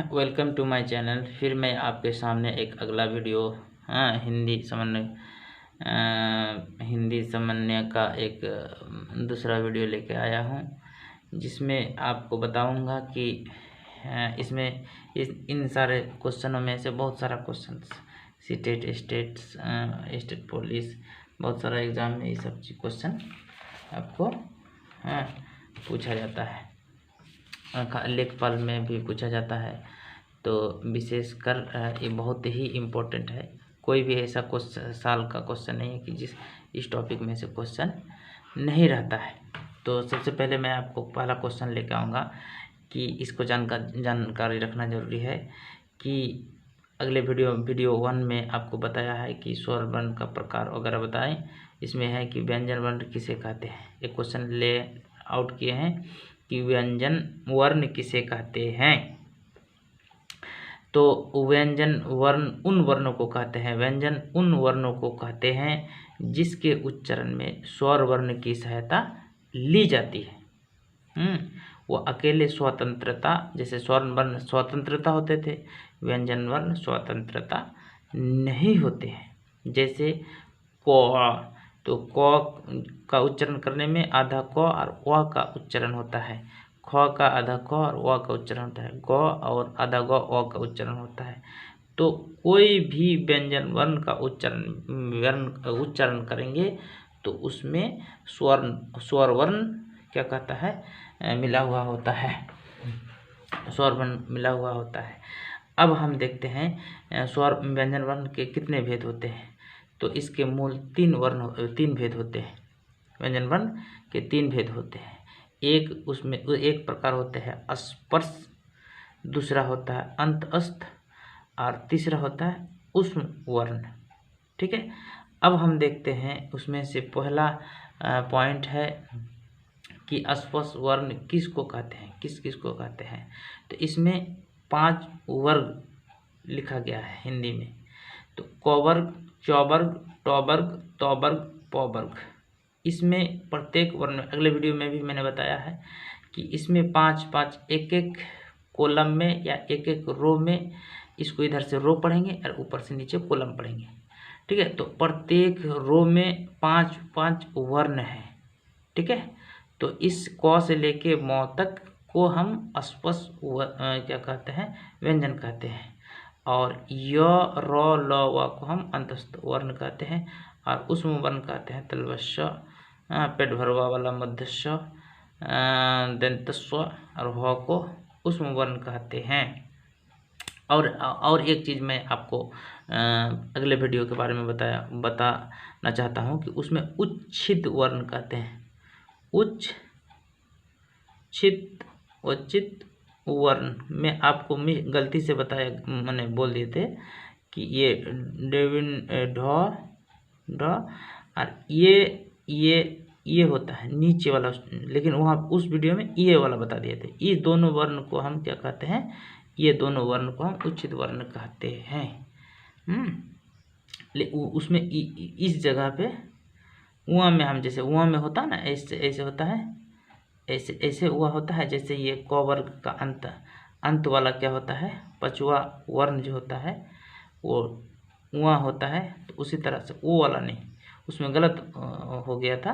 Welcome to my channel. फिर मैं आपके सामने एक अगला वीडियो हिंदी समन्वय का एक दूसरा वीडियो लेके आया हूँ, जिसमें आपको बताऊंगा कि इसमें इन सारे क्वेश्चनों में से बहुत सारा क्वेश्चन स्टेट पुलिस, बहुत सारा एग्ज़ाम में ये सब क्वेश्चन आपको पूछा जाता है, लेखपाल में भी पूछा जाता है। तो विशेषकर ये बहुत ही इम्पोर्टेंट है। कोई भी ऐसा क्वेश्चन साल का क्वेश्चन नहीं है कि इस टॉपिक में से क्वेश्चन नहीं रहता है। तो सबसे पहले मैं आपको पहला क्वेश्चन लेकर आऊँगा कि इसको जानकारी रखना ज़रूरी है कि अगले वीडियो 1 में आपको बताया है कि स्वर वर्ण का प्रकार वगैरह बताएं। इसमें है कि व्यंजन वर्ण किसे कहते हैं। एक क्वेश्चन ले आउट किए हैं कि व्यंजन वर्ण किसे कहते हैं। तो व्यंजन वर्ण उन वर्णों को कहते हैं, व्यंजन उन वर्णों को कहते हैं जिसके उच्चारण में स्वर वर्ण की सहायता ली जाती है। वो अकेले स्वतंत्रता, जैसे स्वर वर्ण स्वतंत्रता होते थे, व्यंजन वर्ण स्वतंत्रता नहीं होते हैं। जैसे क, तो क का उच्चारण करने में आधा क और व का उच्चारण होता है, ख का आधा क और व का उच्चारण होता है, ग और आधा ग व का उच्चारण होता है। तो कोई भी व्यंजन वर्ण का उच्चारण करेंगे तो उसमें स्वर वर्ण क्या कहता है, मिला हुआ होता है, स्वर वर्ण मिला हुआ होता है। अब हम देखते हैं स्वर व्यंजन वर्ण के कितने भेद होते हैं। तो इसके मूल 3 भेद होते हैं। व्यंजन वर्ण के 3 भेद होते हैं। एक प्रकार होते हैं स्पर्श, दूसरा होता है अंतस्थ और तीसरा होता है ऊष्म वर्ण। ठीक है। अब हम देखते हैं उसमें से पहला पॉइंट है कि स्पर्श वर्ण किसको कहते हैं, किस को कहते हैं। तो इसमें 5 वर्ग लिखा गया है हिंदी में। तो क वर्ग, च वर्ग, ट वर्ग, त वर्ग, प वर्ग। इसमें प्रत्येक वर्ण, अगले वीडियो में भी मैंने बताया है कि इसमें 5-5 एक कॉलम में या एक रो में, इसको इधर से रो पढ़ेंगे और ऊपर से नीचे कॉलम पढ़ेंगे। ठीक है। तो प्रत्येक रो में 5-5 वर्ण है। ठीक है। तो इस क से लेके म तक को हम स्पर्श क्या कहते हैं, व्यंजन कहते हैं। और य, र, ल, व को हम अंतस्थ वर्ण कहते हैं। और ऊष्म वर्ण कहते हैं तलवस्व, पेट भरवा वाला मध्यस्व, दंतस्व, और ह को ऊष्म वर्ण कहते हैं। और एक चीज़ मैं आपको अगले वीडियो के बारे में बताना चाहता हूँ कि उसमें उच्छिद वर्ण कहते हैं। उच्चित वर्ण में आपको गलती से बताया, मैंने बोल दिए थे कि ये ढ और ये होता है नीचे वाला, लेकिन वहाँ उस वीडियो में ये वाला बता दिए थे। ये दोनों वर्ण को हम क्या कहते हैं, ये दोनों वर्ण को हम उच्चित वर्ण कहते हैं। उसमें इस जगह पे उआ में हम, जैसे उआ में होता है ना, ऐसे होता है, ऐसे हुआ होता है। जैसे ये क वर्ग का अंत वाला क्या होता है, 5वां वर्ण जो होता है वो उआ होता है। तो उसी तरह से वो वाला नहीं, उसमें गलत हो गया था,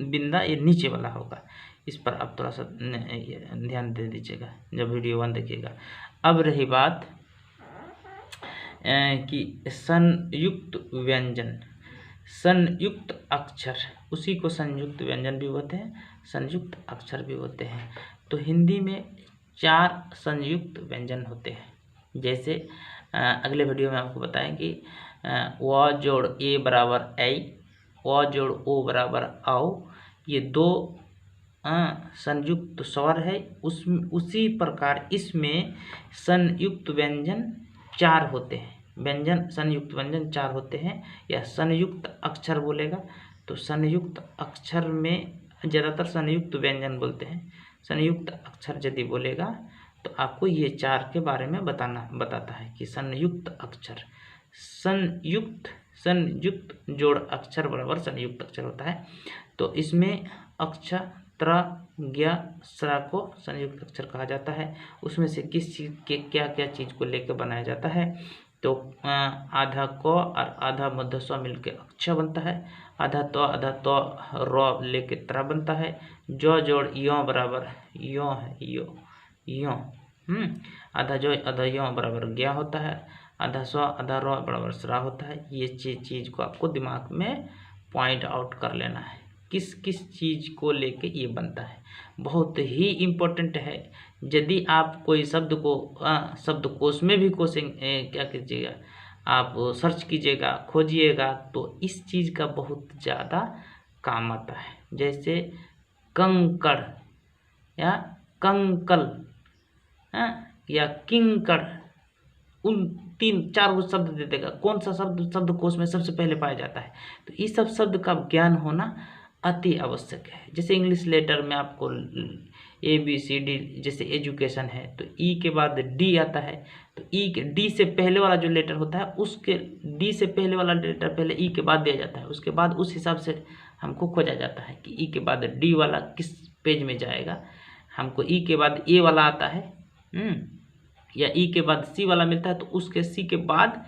बिंदा ये नीचे वाला होगा। इस पर आप थोड़ा सा ध्यान दे दीजिएगा जब वीडियो 1 देखिएगा। अब रही बात कि संयुक्त व्यंजन, संयुक्त अक्षर, उसी को संयुक्त व्यंजन भी होते हैं, संयुक्त अक्षर भी होते हैं। तो हिंदी में 4 संयुक्त व्यंजन होते हैं। जैसे अगले वीडियो में आपको बताएं कि व जोड़ ए बराबर ऐ, व जोड़ ओ बराबर आओ, ये 2 संयुक्त स्वर है। उसी प्रकार इसमें संयुक्त व्यंजन 4 होते हैं। व्यंजन संयुक्त व्यंजन 4 होते हैं, या संयुक्त अक्षर बोलेगा तो संयुक्त अक्षर में ज़्यादातर संयुक्त व्यंजन बोलते हैं। संयुक्त अक्षर यदि बोलेगा तो आपको ये 4 के बारे में बताता है कि संयुक्त अक्षर, संयुक्त जोड़ अक्षर बराबर संयुक्त अक्षर होता है। तो इसमें अक्षर त्र ज्ञ स्रा को संयुक्त अक्षर कहा जाता है। उसमें से किस चीज़ के क्या क्या चीज़ को लेकर बनाया जाता है? तो आधा क और आधा मध्य स्व मिलकर अक्ष बनता है। आधा तो र लेके त्र बनता है। जो जोड़ यो बराबर यो है, यो आधा जो आधा यो बराबर ज्ञ होता है। आधा स्व आधा र बराबर स्रा होता है। ये चीज़ को आपको दिमाग में पॉइंट आउट कर लेना है, किस किस चीज़ को लेके ये बनता है। बहुत ही इम्पोर्टेंट है। यदि आप कोई शब्द को शब्दकोश में भी क्या कीजिएगा, आप सर्च कीजिएगा, खोजिएगा, तो इस चीज़ का बहुत ज़्यादा काम आता है। जैसे कंकड़ या कंकल या किंकड़, उन 3-4 शब्द दे देगा, कौन सा शब्द शब्दकोश में सबसे पहले पाया जाता है। तो इस सब शब्द का ज्ञान होना अति आवश्यक है। जैसे इंग्लिश लेटर में आपको ABCD, जैसे एजुकेशन है तो ई के बाद डी आता है, तो ई के डी से पहले वाला जो लेटर होता है, उसके डी से पहले वाला लेटर पहले ई के बाद दिया जाता है। उसके बाद उस हिसाब से हमको खोजा जाता है कि ई के बाद डी वाला किस पेज में जाएगा। हमको ई के बाद ए वाला आता है या ई के बाद सी वाला मिलता है, तो उसके सी के बाद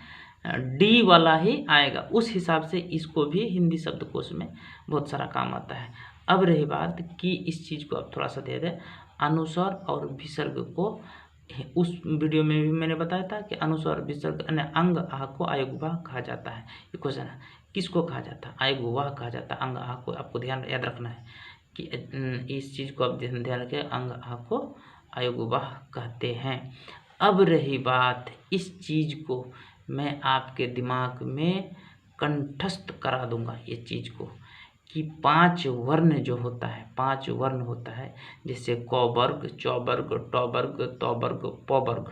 डी वाला ही आएगा। उस हिसाब से इसको भी हिंदी शब्दकोश में बहुत सारा काम आता है। अब रही बात कि इस चीज़ को आप थोड़ा सा दे दें, अनुस्वार और विसर्ग को, उस वीडियो में भी मैंने बताया था कि अनुस्वार विसर्ग अंग आह को आयुग्वाह कहा जाता है। ये क्वेश्चन है, किसको कहा जाता है? आयुग्वाह कहा जाता है। अंग आह को आपको याद रखना है कि इस चीज़ को आप ध्यान रखें, अंग आह को आयुग्वाह कहते हैं। अब रही बात, इस चीज़ को मैं आपके दिमाग में कंठस्थ करा दूंगा ये चीज़ को, कि 5 वर्ण जो होता है, 5 वर्ण होता है, जैसे क वर्ग, च वर्ग, ट वर्ग, त वर्ग, प वर्ग,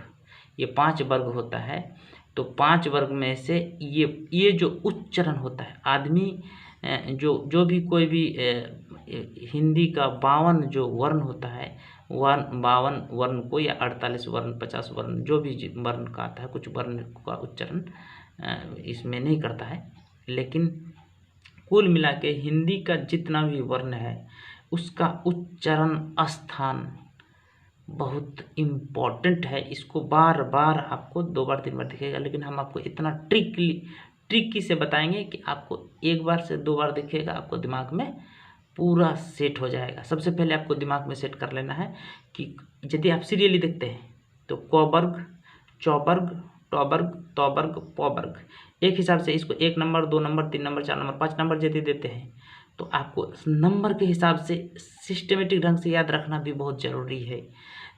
ये 5 वर्ग होता है। तो 5 वर्ग में से ये जो उच्चारण होता है, आदमी जो भी कोई भी हिंदी का 52 जो वर्ण होता है, 52 वर्ण को या 48 वर्ण, 50 वर्ण, जो भी वर्ण का आता है, कुछ वर्ण का उच्चारण इसमें नहीं करता है, लेकिन कुल मिला के हिंदी का जितना भी वर्ण है उसका उच्चारण स्थान बहुत इम्पॉर्टेंट है। इसको बार बार आपको 2 बार 3 बार दिखेगा, लेकिन हम आपको इतना ट्रिकी से बताएंगे कि आपको 1 बार से 2 बार दिखेगा, आपको दिमाग में पूरा सेट हो जाएगा। सबसे पहले आपको दिमाग में सेट कर लेना है कि यदि आप सीरियली देखते हैं तो क वर्ग, च वर्ग, ट वर्ग, त वर्ग, प वर्ग, एक हिसाब से इसको 1 number, 2 number, 3 number, 4 number, 5 number यदि देते हैं, तो आपको नंबर के हिसाब से सिस्टमेटिक ढंग से याद रखना भी बहुत ज़रूरी है।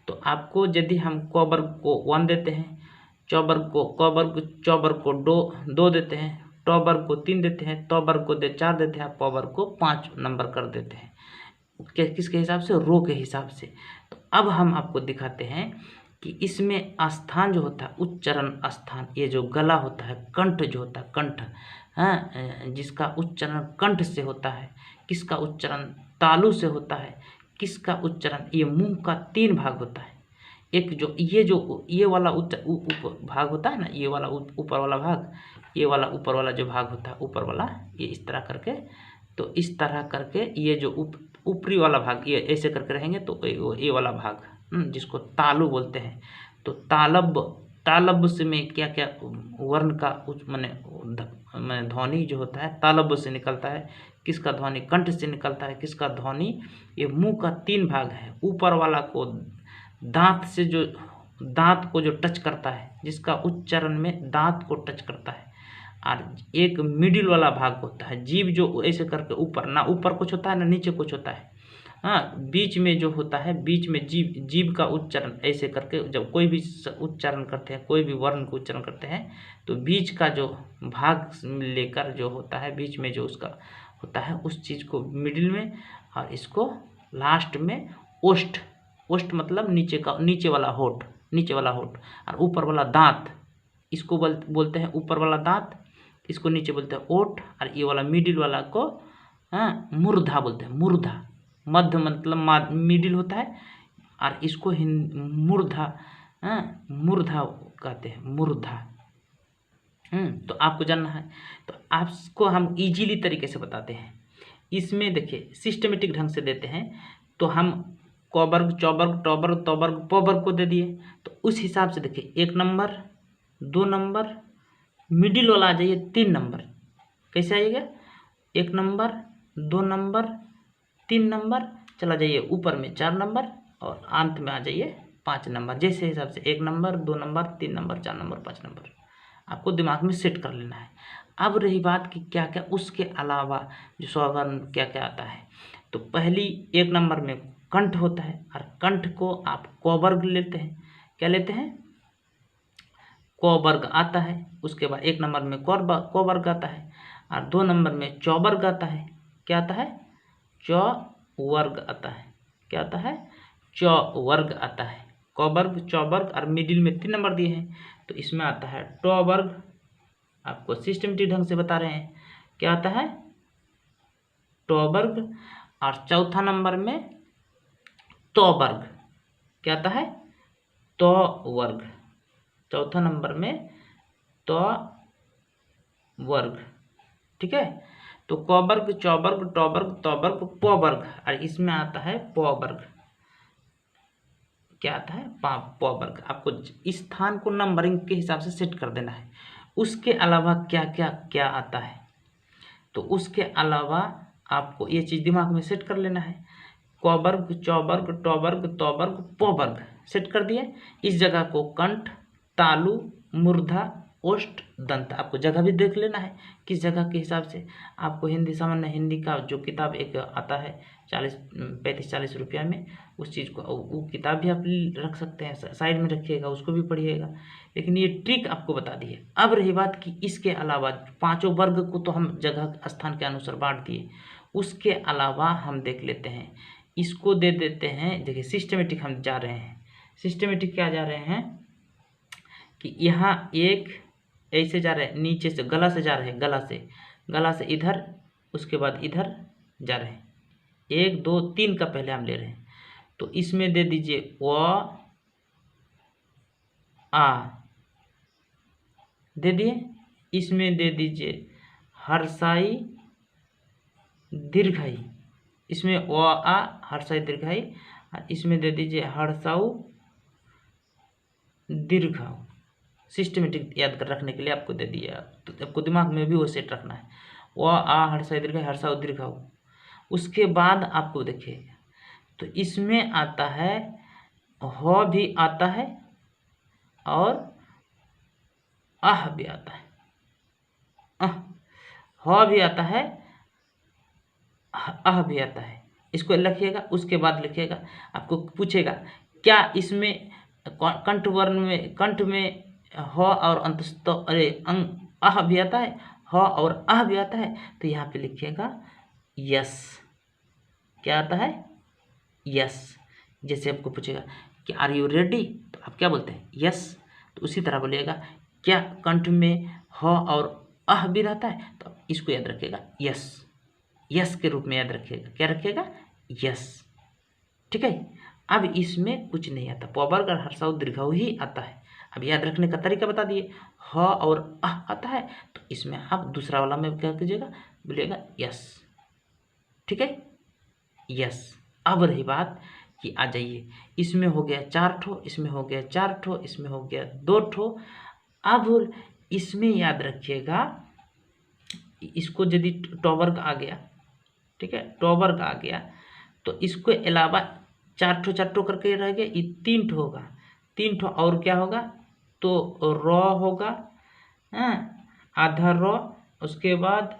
तो आपको यदि हम क वर्ग को 1 देते हैं, च वर्ग को क वर्ग, च वर्ग को 2 देते हैं, ट वर्ग को 3 देते हैं, त वर्ग को 4 देते हैं, प वर्ग को 5 नंबर कर देते हैं। किसके हिसाब से? रो के हिसाब से। तो अब हम आपको दिखाते हैं कि इसमें स्थान जो होता है, उच्चारण स्थान, ये जो गला होता है, कंठ जो होता है, कंठ, जिसका उच्चारण कंठ से होता है, किसका उच्चारण तालु से होता है, किसका उच्चारण, ये मुंह का 3 भाग होता है। एक जो ये वाला भाग होता है ना, ये वाला ऊपर वाला भाग, ये वाला ऊपर वाला जो भाग होता है, ऊपर वाला, ये इस तरह करके, तो इस तरह करके ये जो ऊपरी वाला भाग, ये ऐसे करके रहेंगे, तो ये वाला भाग जिसको तालु बोलते हैं। तो तालब से में क्या क्या वर्ण का माने ध्वनि जो होता है तालब से निकलता है, किसका ध्वनि कंठ से निकलता है, किसका ध्वनि, ये मुंह का 3 भाग है। ऊपर वाला को दांत को जो टच करता है, जिसका उच्चारण में दांत को टच करता है, और एक मिडिल वाला भाग होता है, जीभ जो ऐसे करके ऊपर, ना ऊपर कुछ होता है ना नीचे कुछ होता है, बीच में जो होता है, बीच में जीभ का उच्चारण ऐसे करके, जब कोई भी उच्चारण करते हैं, कोई भी वर्ण का उच्चारण करते हैं, तो बीच का जो भाग लेकर जो होता है, बीच में जो उसका होता है, उस चीज़ को मिडिल में, और इसको लास्ट में ओष्ठ मतलब नीचे वाला होठ, और ऊपर वाला दांत, इसको बोलते हैं ऊपर वाला दांत, इसको नीचे बोलते हैं ओठ, और ये वाला मिडिल वाला को मूर्धा बोलते हैं। मूर्धा, मध्य मतलब मिडिल होता है, और इसको मूर्धा कहते हैं, मूर्धा। तो आपको जानना है, तो आपको हम इजीली तरीके से बताते हैं। इसमें देखिए सिस्टमेटिक ढंग से देते हैं तो हम क वर्ग, च वर्ग, ट वर्ग, त वर्ग, प वर्ग को दे दिए। तो उस हिसाब से देखिए 1 नंबर, 2 नंबर, मिडिल वाला आ जाइए 3 नंबर। कैसे आइएगा? 1 नंबर, 2 नंबर, 3 नंबर, चला जाइए ऊपर में 4 नंबर और अंत में आ जाइए 5 नंबर। जैसे हिसाब से 1 number, 2 number, 3 number, 4 number, 5 number आपको दिमाग में सेट कर लेना है। अब रही बात कि क्या क्या उसके अलावा जो स्वरवर्ण क्या क्या आता है, तो पहली 1 नंबर में कंठ होता है और कंठ को आप क वर्ग लेते हैं। क्या लेते हैं? क वर्ग आता है। उसके बाद 1 नंबर में क वर्ग आता है और 2 नंबर में च वर्ग आता है। क्या आता है? च वर्ग आता है। क्या आता है? च वर्ग आता है। क वर्ग, च वर्ग और मिडिल में 3 नंबर दिए हैं, तो इसमें आता है ट वर्ग। आपको सिस्टमेटिक ढंग से बता रहे हैं। क्या आता है? ट वर्ग। और चौथा नंबर में त वर्ग। क्या आता है? त वर्ग। चौथा नंबर में त वर्ग। ठीक है, तो क वर्ग, च वर्ग, ट वर्ग, त वर्ग, प वर्ग और इसमें आता है प वर्ग। क्या आता है? प वर्ग। आपको इस स्थान को नंबरिंग के हिसाब से सेट कर देना है। उसके अलावा क्या क्या क्या आता है, तो उसके अलावा आपको ये चीज़ दिमाग में सेट कर लेना है। क वर्ग, च वर्ग, ट वर्ग, त वर्ग, प वर्ग सेट कर दिए। इस जगह को कंठ, तालु, मूर्धा, ओष्ठ, दंत आपको जगह भी देख लेना है किस जगह के हिसाब से। आपको हिंदी सामान्य हिंदी का जो किताब एक आता है 35-40 रुपया में, उस चीज़ को वो किताब भी आप रख सकते हैं, साइड में रखिएगा, उसको भी पढ़िएगा। लेकिन ये ट्रिक आपको बता दी है। अब रही बात कि इसके अलावा पाँचों वर्ग को तो हम जगह स्थान के अनुसार बांट दिए, उसके अलावा हम देख लेते हैं, इसको दे देते हैं। देखिए सिस्टमेटिक हम जा रहे हैं। सिस्टमेटिक क्या जा रहे हैं कि यहाँ एक ऐसे जा रहे हैं, नीचे से गला से जा रहे हैं, गला से इधर, उसके बाद इधर जा रहे हैं। 1 2 3 का पहले हम ले रहे हैं, तो इसमें दे दीजिए व आ दे दिए। इसमें दे दीजिए हर्षाई दीर्घाई। इसमें व आ हर्षाई दीर्घाई, इसमें दे दीजिए हर्षाऊ दीर्घाऊ। सिस्टमेटिक याद कर रखने के लिए आपको दे दिया, तो आपको दिमाग में भी वो सेट रखना है। व आ हर्षाई दीर्घाई, हर्षाऊ दीर्घाऊ। उसके बाद आपको देखिए, तो इसमें आता है ह भी आता है और आह भी आता है। ह भी आता है, आह भी आता है। इसको लिखिएगा। उसके बाद लिखिएगा, आपको पूछेगा क्या इसमें कंठ वर्ण में, कंठ में ह और अंतस्थ आह भी आता है, ह और आह भी आता है, तो यहाँ पे लिखिएगा यस। क्या आता है? यस। जैसे आपको पूछेगा कि आर यू रेडी, तो आप क्या बोलते हैं? यस। तो उसी तरह बोलिएगा क्या कंठ में ह और आह भी रहता है, तो इसको याद रखिएगा यस। यस के रूप में याद रखिएगा। क्या रखिएगा? यस। ठीक है। अब इसमें कुछ नहीं आता, प वर्ग और हर्षाऊ दीर्घाऊ ही आता है। अब याद रखने का तरीका बता दिए। ह और आह आता है, तो इसमें आप दूसरा वाला में क्या कीजिएगा? बोलिएगा यस। ठीक है, यस। अब रही बात कि आ जाइए, इसमें हो गया 4 ठो, इसमें हो गया 4 ठो, इसमें हो गया 2 ठो। अब इसमें याद रखिएगा, इसको यदि ट वर्ग आ गया, ठीक है, ट वर्ग आ गया, तो इसको अलावा 4 ठो करके रह गया, ये 3 ठो होगा। 3 ठो और क्या होगा? तो र होगा, आधा र, उसके बाद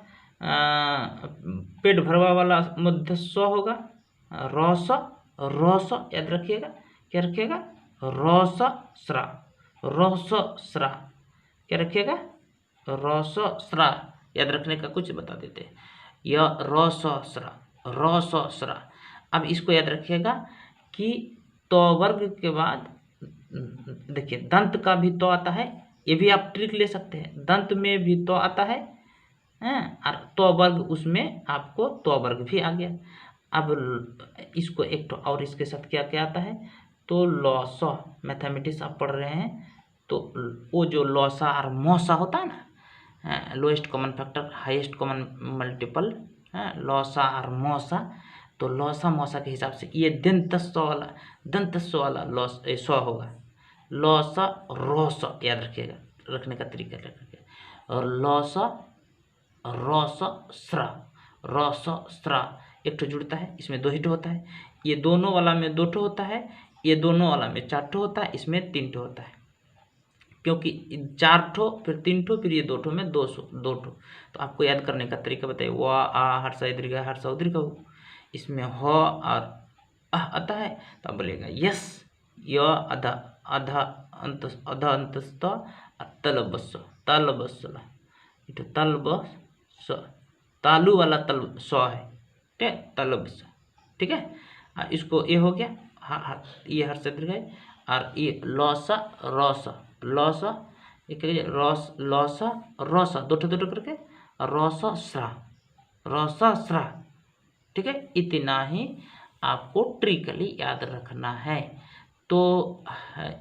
पेट भरवा वाला मध्य स होगा, रस, रस याद रखिएगा। क्या रखिएगा? रस स्रा, रस स्रा। क्या रखिएगा? रस स्रा। याद रखने का कुछ बता देते हैं। यह रस स्रा, रस स्रा। अब इसको याद रखिएगा कि तो वर्ग के बाद देखिए दंत का भी तो आता है, ये भी आप ट्रिक ले सकते हैं। दंत में भी तो आता है, और तो वर्ग उसमें आपको तो वर्ग भी आ गया। अब इसको एक तो और इसके साथ क्या क्या आता है, तो लौसा। मैथमेटिक्स आप पढ़ रहे हैं, तो वो जो लौसा और मौसा होता है ना, lowest common factor highest common multiple, लौसा और मौसा, तो लौसा मौसा के हिसाब से ये दंतस्व वाला लौस सौ होगा। लौसा रौसा याद रखिएगा, रखने का तरीका रखिएगा। और लौसा रौसा स्रा, रौसा स्रा एक ठो जुड़ता है, इसमें 2 ही ठो होता है। ये दोनों वाला में 2 ठो होता है, ये दोनों वाला में 4 ठो होता है, इसमें 3 ठो होता है। क्योंकि 4 ठो फिर 3 ठो फिर ये 2 ठो में 2 ठो। तो आपको याद करने का तरीका बताइए। व आ हर्षा दीर्घ हर्षा दीर्घ, इसमें ह और अह आता है तो आप बोलेगा यस य अधा अधा अंत अधा अंतस्थ तलबस तलबस तलबस तालू वाला तल स है, ठीक है, तलबस, ठीक है। इसको ये हो गया, ये हर्ष दीर्घ है। और ये लौसा रौसा लौसा एक रौस लौसा रौसा 2 ठो करके रौसा स्रा, ठीक है। इतना ही आपको ट्रिकली याद रखना है। तो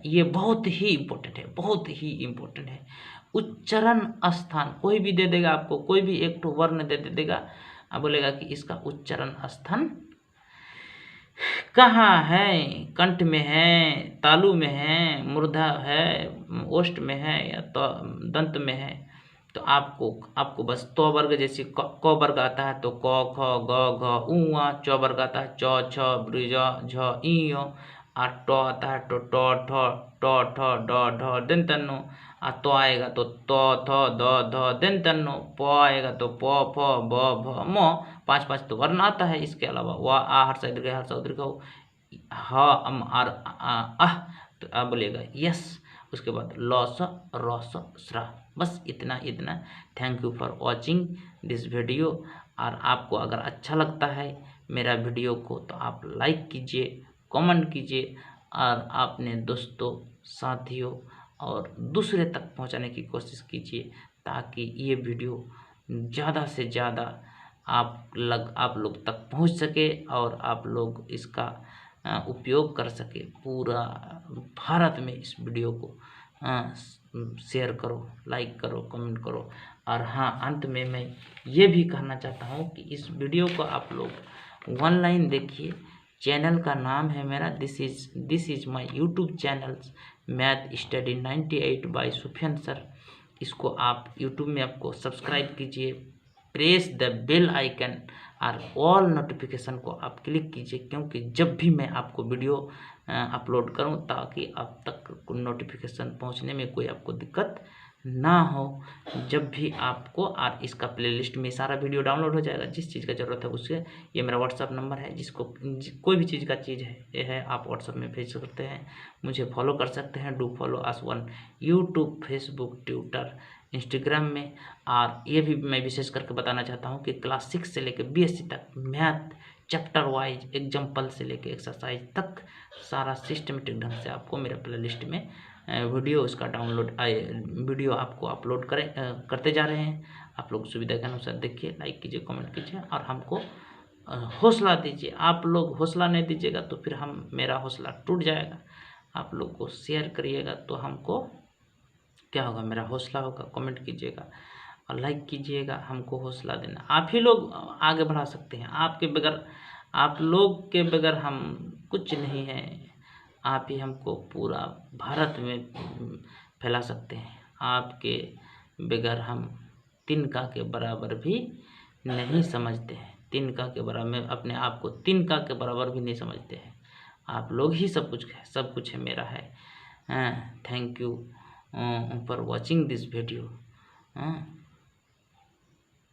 ये बहुत ही इम्पोर्टेंट है, बहुत ही इम्पोर्टेंट है। उच्चारण स्थान कोई भी दे देगा आपको, कोई भी एक तो वर्ण दे देगा, आप बोलेगा कि इसका उच्चारण स्थान कहाँ है, कंठ में है, तालु में है, मूर्धा है, ओष्ठ में है या तो दंत में है। तो आपको बस तो वर्ग जैसे क वर्ग आता है तो क ख ग घ उ आ, च वर्ग आता है च छ बृ झ ई और ट आता है तो ट ठ ड ढ दंतनु, तो आएगा तो त थ द ध दंतनु, प आएगा तो प फ ब भ म, 5 तो वर्ण आता है। इसके अलावा व आ हर्ष दीर्घ ह अम आर आह, तो आप बोलिएगा यस। उसके बाद लौस रौस स्रा, बस इतना। Thank you for watching this video. और आपको अगर अच्छा लगता है मेरा वीडियो को तो आप लाइक कीजिए, कमेंट कीजिए और अपने दोस्तों साथियों और दूसरे तक पहुंचाने की कोशिश कीजिए, ताकि ये वीडियो ज़्यादा से ज़्यादा आप लोग तक पहुंच सके और आप लोग इसका उपयोग कर सके। पूरा भारत में इस वीडियो को शेयर करो, लाइक करो, कमेंट करो। और हाँ, अंत में मैं ये भी कहना चाहता हूँ कि इस वीडियो को आप लोग ऑनलाइन देखिए। चैनल का नाम है मेरा this is my YouTube channel math study 98 by Sufiyan sir. इसको आप यूट्यूब में आपको सब्सक्राइब कीजिए, प्रेस द बेल आइकन और ऑल नोटिफिकेशन को आप क्लिक कीजिए, क्योंकि जब भी मैं आपको वीडियो अपलोड करूं ताकि आप तक नोटिफिकेशन पहुंचने में कोई आपको दिक्कत ना हो। जब भी आपको और इसका प्लेलिस्ट में सारा वीडियो डाउनलोड हो जाएगा, जिस चीज़ का ज़रूरत है उससे। ये मेरा व्हाट्सअप नंबर है, जिसको कोई भी चीज़ का चीज़ है ये है आप व्हाट्सअप में भेज सकते हैं, मुझे फॉलो कर सकते हैं। Do follow us on YouTube, Facebook, Twitter, Instagram में। और ये भी मैं विशेष करके बताना चाहता हूँ कि क्लास 6 से लेकर BSc तक मैथ चैप्टर वाइज एग्जाम्पल से लेकर एक्सरसाइज तक सारा सिस्टमेटिक ढंग से आपको मेरे प्लेलिस्ट में वीडियो इसका वीडियो आपको अपलोड करते जा रहे हैं। आप लोग सुविधा के अनुसार देखिए, लाइक कीजिए, कमेंट कीजिए और हमको हौसला दीजिए। आप लोग हौसला नहीं दीजिएगा तो फिर मेरा हौसला टूट जाएगा। आप लोग को शेयर करिएगा तो हमको क्या होगा, मेरा हौसला होगा। कमेंट कीजिएगा और लाइक कीजिएगा, हमको हौसला देना। आप ही लोग आगे बढ़ा सकते हैं, आप लोग के बगैर हम कुछ नहीं है। आप ही हमको पूरा भारत में फैला सकते हैं। आपके बगैर हम तिनका के बराबर भी नहीं समझते हैं, तिनका के बराबर, अपने आप को तिनका के बराबर भी नहीं समझते हैं। आप लोग ही सब कुछ है मेरा है। Thank you for watching this video.